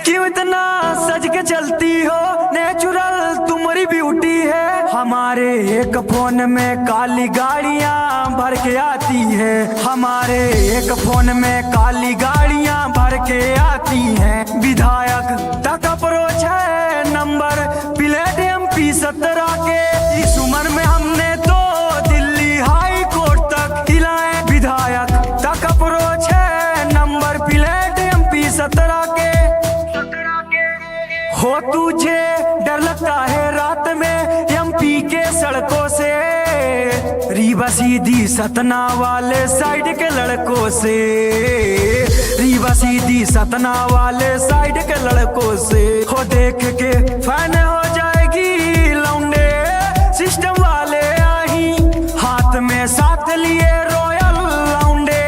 क्यों इतना सज के चलती हो, नेचुरल तुम्हारी ब्यूटी है। हमारे एक फोन में काली गाड़ियां भर के आती है, हमारे एक फोन में काली गाड़ियां भर के आती हैं। विधायक तक अप्रोच है नंबर प्लेट MP 17 के। इस उम्र में हमने तो दिल्ली हाई कोर्ट तक हिलाए। विधायक तक अप्रोच है नंबर प्लेट MP 17 के। हो तुझे डर लगता है रात में MP के सड़कों से, रीवा सीधी सतना वाले साइड के लड़कों से, रीवा सीधी सतना वाले साइड के लड़कों से। हो देख के फैन हो जाएगी लौंडे सिस्टम वाले आही, हाथ में साथ लिए रॉयल लौंडे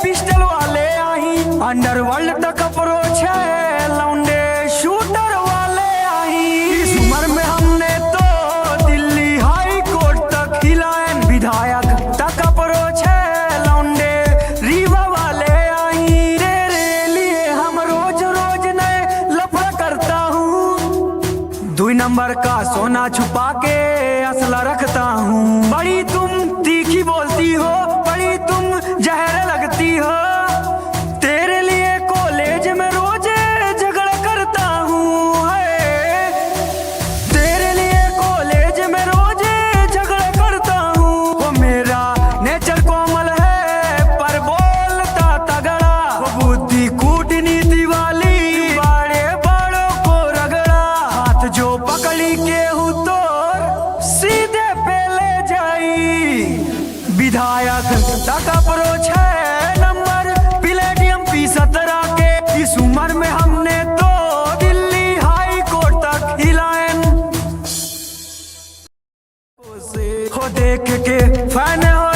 पिस्टल वाले आही। अंडरवर्ल्ड तक अप्रोच है लौंडे शूटर वाले आही। इस उम्र में हमने तो दिल्ली हाई कोर्ट तक हिलाए। विधायक तक अप्रोच है लौंडे रीवा वाले आही। तेरे लिए हम रोज रोज नए लफड़ा करता हूँ, 2 नंबर का सोना छुपा के असला रखता हूँ। बड़ी तुम तीखी बोलती हो, बड़ी तुम जहर लगती हो, तेरे लिए कॉलेज में रोज झगड़ा करता हूँ। तेरे लिए कॉलेज में रोज झगड़ा करता हूँ। वो मेरा नेचर कोमल है पर बोलता तगड़ा, वो बुद्धि कूटनीति वाली बड़े बड़ों को रगड़ा। हाथ जो पकड़ी के हूँ तो सीधे पे ले जाई। विधायक तक अप्रोच है नंबर प्लेट MP 17 के। इस उम्र में हमने तो दिल्ली हाई कोर्ट तक हिलाए। हो देख के फैन हो